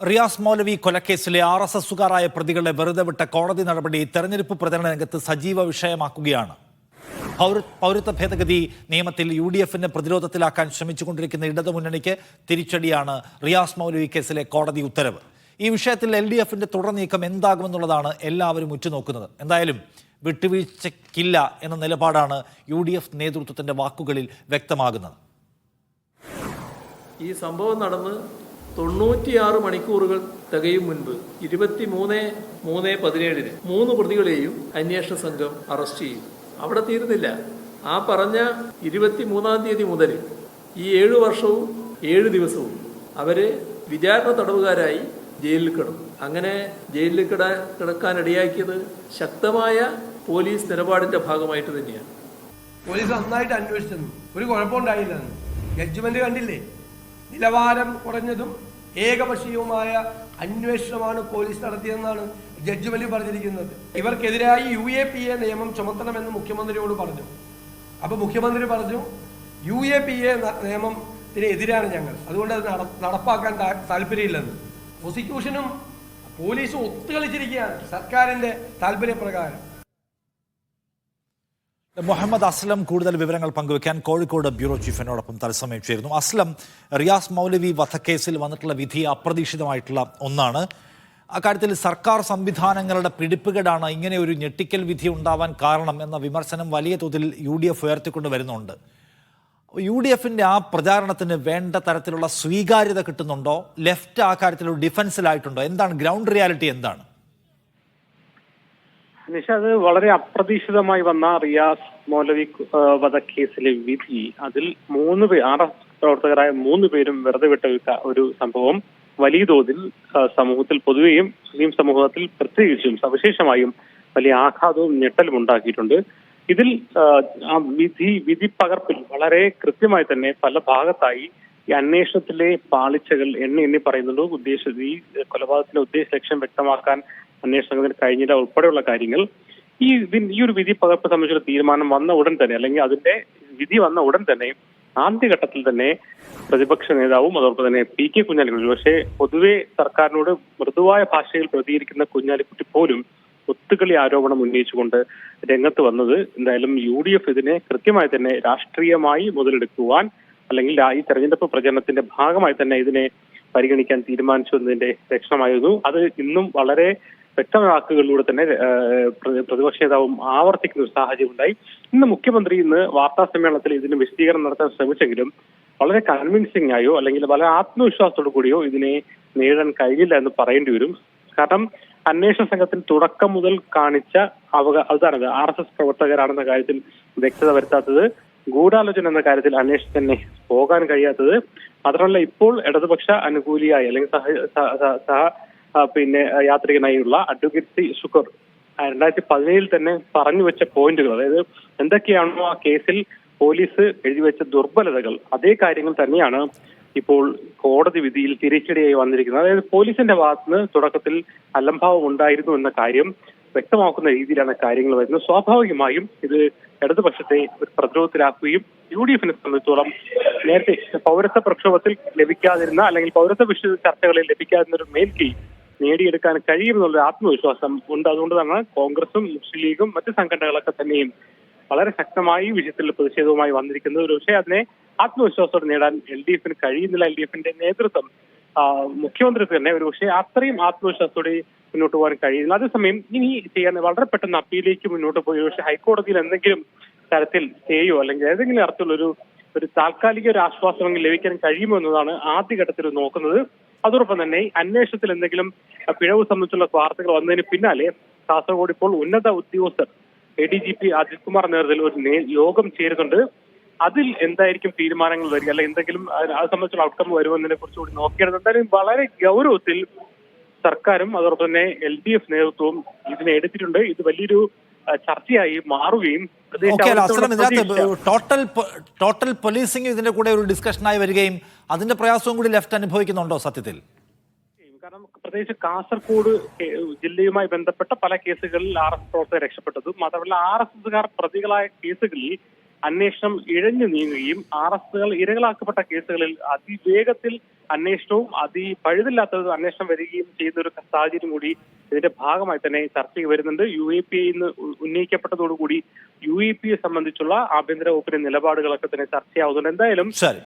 റിയാസ് മൗലവി കൊലക്കേസിലെ RSSുകാരായ പ്രതികളെ വെറുതെ വിട്ട കോടതി നടപടി തെരഞ്ഞെടുപ്പ് പ്രചരണ രംഗത്ത് സജീവ വിഷയമാക്കുകയാണ്. പൗരത്വ ഭേദഗതി നിയമത്തിൽ UDFനെ പ്രതിരോധത്തിലാക്കാൻ ശ്രമിച്ചുകൊണ്ടിരിക്കുന്ന ഇടതുമുന്നണിക്ക് തിരിച്ചടിയാണ് റിയാസ് മൗലവി കേസിലെ കോടതി ഉത്തരവ്. ഈ വിഷയത്തിൽ LDFന്റെ തുടർ നീക്കം എന്താകുമെന്നുള്ളതാണ് എല്ലാവരും ഉറ്റുനോക്കുന്നത്. എന്തായാലും വിട്ടുവീഴ്ചയ്ക്കില്ല എന്ന നിലപാടാണ് UDF നേതൃത്വത്തിന്റെ വാക്കുകളിൽ വ്യക്തമാകുന്നത്. ഈ സംഭവം നടന്ന് 96 മണിക്കൂറുകൾ തികയും മുൻപ് 23/3/17 3 പ്രതികളെയും അന്വേഷണ സംഘം അറസ്റ്റ് ചെയ്തു. അവിടെ തീരുന്നില്ല. ആ പറഞ്ഞ 23-ാം തീയതി മുതൽ ഈ 7 വർഷവും 7 ദിവസവും അവര് വിചാരണ തടവുകാരായി ജയിലിൽ കിടന്നു. അങ്ങനെ ജയിലിൽ കിടക്കാനിടയാക്കിയത് ശക്തമായ പോലീസ് നിലപാടിന്റെ ഭാഗമായിട്ട് തന്നെയാണ്. പോലീസ് നന്നായിട്ട് അന്വേഷിച്ചെന്നു, ഒരു കുഴപ്പമുണ്ടായില്ലെന്ന്. ജഡ്ജ്മെന്റ് കണ്ടില്ലേ? നിലവാരം കുറഞ്ഞതും ഏകപക്ഷീയവുമായ അന്വേഷണമാണ് പോലീസ് നടത്തിയതെന്നാണ് ജഡ്ജ്മെന്റ് പറഞ്ഞിരിക്കുന്നത്. ഇവർക്കെതിരായി UAPA നിയമം ചുമത്തണമെന്ന് മുഖ്യമന്ത്രിയോട് പറഞ്ഞു. അപ്പൊ മുഖ്യമന്ത്രി പറഞ്ഞു UAPA നിയമത്തിന് എതിരാണ് ഞങ്ങൾ, അതുകൊണ്ട് അത് നടപ്പാക്കാൻ താല്പര്യമില്ലെന്ന്. പ്രോസിക്യൂഷനും പോലീസും ഒത്തുകളിച്ചിരിക്കുകയാണ് സർക്കാരിന്റെ താല്പര്യപ്രകാരം. മുഹമ്മദ് അസ്ലം കൂടുതൽ വിവരങ്ങൾ പങ്കുവയ്ക്കാൻ കോഴിക്കോട് ബ്യൂറോ ചീഫ് എന്നോടൊപ്പം തത്സമയം ചേരുന്നു. അസ്ലം, റിയാസ് മൗലവി വധക്കേസിൽ വന്നിട്ടുള്ള വിധി അപ്രതീക്ഷിതമായിട്ടുള്ള ഒന്നാണ്. അക്കാര്യത്തിൽ സർക്കാർ സംവിധാനങ്ങളുടെ പിടിപ്പുകേടാണ് ഇങ്ങനെ ഒരു ഞെട്ടിക്കൽ വിധി ഉണ്ടാവാൻ കാരണം എന്ന വിമർശനം വലിയ തോതിൽ UDF ഉയർത്തിക്കൊണ്ട് വരുന്നുണ്ട്. UDFന്റെ ആ പ്രചാരണത്തിന് വേണ്ട തരത്തിലുള്ള സ്വീകാര്യത കിട്ടുന്നുണ്ടോ? ലെഫ്റ്റ് ആ കാര്യത്തിൽ ഒരു ഡിഫൻസിലായിട്ടുണ്ടോ? എന്താണ് ഗ്രൗണ്ട് റിയാലിറ്റി? എന്താണ് നിഷ, അത് വളരെ അപ്രതീക്ഷിതമായി വന്ന റിയാസ് മൗലവി വധക്കേസിലെ വിധി, അതിൽ 3 പേർ RS പ്രവർത്തകരായ 3 പേരും വെറുതെ വിട്ട ഒരു സംഭവം വലിയ തോതിൽ സമൂഹത്തിൽ പൊതുവെയും മുസ്ലിം സമൂഹത്തിൽ പ്രത്യേകിച്ചും സവിശേഷമായും വലിയ ആഘാതവും ഞെട്ടലും ഉണ്ടാക്കിയിട്ടുണ്ട്. ഇതിൽ വിധി പകർപ്പിൽ വളരെ കൃത്യമായി തന്നെ പല ഭാഗത്തായി ഈ അന്വേഷണത്തിലെ പാളിച്ചകൾ എണ്ണി പറയുന്നുണ്ട്. ഈ കൊലപാതകത്തിന്റെ ഉദ്ദേശ ലക്ഷ്യം വ്യക്തമാക്കാൻ അന്വേഷണത്തിന് കഴിഞ്ഞില്ല ഉൾപ്പെടെയുള്ള കാര്യങ്ങൾ. ഈ ഒരു വിധി പകർപ്പ് സംബന്ധിച്ചുള്ള തീരുമാനം വന്ന ഉടൻ തന്നെ, അല്ലെങ്കിൽ അതിന്റെ വിധി വന്ന ഉടൻ തന്നെ ആദ്യഘട്ടത്തിൽ തന്നെ പ്രതിപക്ഷ നേതാവും അതോടൊപ്പം തന്നെ PK കുഞ്ഞാലിക്കുട്ടി, പക്ഷേ പൊതുവെ സർക്കാരിനോട് മൃദുവായ ഭാഷയിൽ പ്രതികരിക്കുന്ന കുഞ്ഞാലിക്കുട്ടി പോലും ഒത്തുകളി ആരോപണം ഉന്നയിച്ചുകൊണ്ട് രംഗത്ത് വന്നത്. എന്തായാലും UDF ഇതിനെ കൃത്യമായി തന്നെ രാഷ്ട്രീയമായി മുതലെടുക്കുവാൻ, അല്ലെങ്കിൽ ഈ തെരഞ്ഞെടുപ്പ് പ്രചരണത്തിന്റെ ഭാഗമായി തന്നെ ഇതിനെ പരിഗണിക്കാൻ തീരുമാനിച്ചു എന്നതിന്റെ ലക്ഷണമായിരുന്നു. അത് ഇന്നും വളരെ വ്യക്തമായ വാക്കുകളിലൂടെ തന്നെ പ്രതിപക്ഷ നേതാവും ആവർത്തിക്കുന്ന ഒരു സാഹചര്യം ഉണ്ടായി. ഇന്ന് മുഖ്യമന്ത്രി വാർത്താ സമ്മേളനത്തിൽ ഇതിന് വിശദീകരണം നടത്താൻ ശ്രമിച്ചെങ്കിലും വളരെ കൺവിൻസിംഗ് ആയോ അല്ലെങ്കിൽ വളരെ ആത്മവിശ്വാസത്തോടു കൂടിയോ ഇതിനെ നേരിടാൻ കഴിഞ്ഞില്ല എന്ന് പറയേണ്ടി വരും. കാരണം അന്വേഷണ സംഘത്തിന് തുടക്കം മുതൽ കാണിച്ച അതാണ് RSS പ്രവർത്തകരാണെന്ന കാര്യത്തിൽ വ്യക്തത വരുത്താത്തത്, ഗൂഢാലോചന എന്ന കാര്യത്തിൽ അന്വേഷണത്തിന് പോകാൻ കഴിയാത്തത്, മാത്രമല്ല ഇപ്പോൾ ഇടതുപക്ഷ അനുകൂലിയായി അല്ലെങ്കിൽ യാത്രികനായുള്ള അഡ്വക്കേറ്റ് C. ശുക്കൂർ 2017 തന്നെ പറഞ്ഞു വെച്ച പോയിന്റുകൾ, അതായത് എന്തൊക്കെയാണോ ആ കേസിൽ പോലീസ് എഴുതിവെച്ച ദുർബലതകൾ, അതേ കാര്യങ്ങൾ തന്നെയാണ് ഇപ്പോൾ കോടതി വിധിയിൽ തിരിച്ചടിയായി വന്നിരിക്കുന്നത്. അതായത് പോലീസിന്റെ ഭാഗത്തുനിന്ന് തുടക്കത്തിൽ അലംഭാവം ഉണ്ടായിരുന്നു എന്ന കാര്യം വ്യക്തമാക്കുന്ന രീതിയിലാണ് കാര്യങ്ങൾ വരുന്നത്. സ്വാഭാവികമായും ഇത് ഇടതുപക്ഷത്തെ ഒരു പ്രതിരോധത്തിലാക്കുകയും UDFനെ സംബന്ധിച്ചോളം നേരത്തെ പൗരത്വ പ്രക്ഷോഭത്തിൽ ലഭിക്കാതിരുന്ന അല്ലെങ്കിൽ പൗരത്വ വിഷയ ചർച്ചകളിൽ ലഭിക്കാതിരുന്ന ഒരു മേൽക്കൈ നേടിയെടുക്കാൻ കഴിയുമെന്നുള്ള ആത്മവിശ്വാസം ഉണ്ട്. അതുകൊണ്ട് തന്നെ കോൺഗ്രസും മുസ്ലിം ലീഗും മറ്റ് സംഘടനകളൊക്കെ തന്നെയും വളരെ ശക്തമായി വിഷയത്തിൽ പ്രതിഷേധവുമായി വന്നിരിക്കുന്നത്. ഒരു പക്ഷേ അതിനെ ആത്മവിശ്വാസത്തോടെ നേടാൻ LDFന് കഴിയുന്നില്ല. LDFന്റെ നേതൃത്വം മുഖ്യമന്ത്രി തന്നെ ഒരു പക്ഷേ അത്രയും ആത്മവിശ്വാസത്തോടെ മുന്നോട്ട് പോകാൻ കഴിയുന്നില്ല. അതേസമയം ഇനി ചെയ്യാൻ വളരെ പെട്ടെന്ന് അപ്പീലിലേക്ക് മുന്നോട്ട് പോയി പക്ഷേ ഹൈക്കോടതിയിൽ എന്തെങ്കിലും തരത്തിൽ സ്റ്റേയോ അല്ലെങ്കിൽ ഏതെങ്കിലും തരത്തിലുള്ള ഒരു താൽക്കാലിക ഒരു ആശ്വാസമെങ്കിൽ ലഭിക്കാൻ കഴിയുമോ എന്നതാണ് ആദ്യഘട്ടത്തിൽ നോക്കുന്നത്. അതോടൊപ്പം തന്നെ അന്വേഷണത്തിൽ എന്തെങ്കിലും പിഴവ് സംബന്ധിച്ചുള്ള വാർത്തകൾ വന്നതിന് പിന്നാലെ കാസർഗോഡ് ഇപ്പോൾ ഉന്നത ഉദ്യോഗസ്ഥർ ADGP അജിത് കുമാർ നേതൃത്വത്തിൽ ഒരു യോഗം ചേരുന്നുണ്ട്. അതിൽ എന്തായിരിക്കും തീരുമാനങ്ങൾ വരിക, അല്ലെങ്കിൽ എന്തെങ്കിലും അത് സംബന്ധിച്ചുള്ള ഔട്ട്കം വരുമെന്നതിനെ കുറിച്ച് കൂടി നോക്കിയത്. എന്തായാലും വളരെ ഗൗരവത്തിൽ സർക്കാരും അതോടൊപ്പം തന്നെ LDF നേതൃത്വവും ഇതിനെ എടുത്തിട്ടുണ്ട്. ഇത് വലിയൊരു ചർച്ചയായി മാറുകയും ടോട്ടൽ പോലീസിംഗ് ഇതിന്റെ കൂടെ ഒരു ഡിസ്കഷനായി വരികയും അതിന്റെ പ്രയാസവും കൂടി ലെഫ്റ്റ് അനുഭവിക്കുന്നുണ്ടോ സത്യത്തിൽ? കാരണം പ്രത്യേകിച്ച് കാസർഗോഡ് ജില്ലയുമായി ബന്ധപ്പെട്ട പല കേസുകളിൽ RSS പ്രവർത്തകർ രക്ഷപ്പെട്ടതും മാത്രമല്ല RSSകാർ പ്രതികളായ കേസുകളിൽ അന്വേഷണം ഇഴഞ്ഞു നീങ്ങുകയും അറസ്റ്റുകൾ ഇരകളാക്കപ്പെട്ട കേസുകളിൽ അതിവേഗത്തിൽ അന്വേഷണവും പഴുതില്ലാത്ത അന്വേഷണം വരികയും ചെയ്യുന്ന ഒരു സാഹചര്യം കൂടി ഇതിന്റെ ഭാഗമായി തന്നെ ചർച്ചയ്ക്ക് വരുന്നുണ്ട്. UAPA ഇന്ന് ഉന്നയിക്കപ്പെട്ടതോടുകൂടി UAPA സംബന്ധിച്ചുള്ള ആഭ്യന്തര വകുപ്പിന്റെ നിലപാടുകളൊക്കെ തന്നെ ചർച്ചയാവുന്നുണ്ട്. എന്തായാലും ശരി.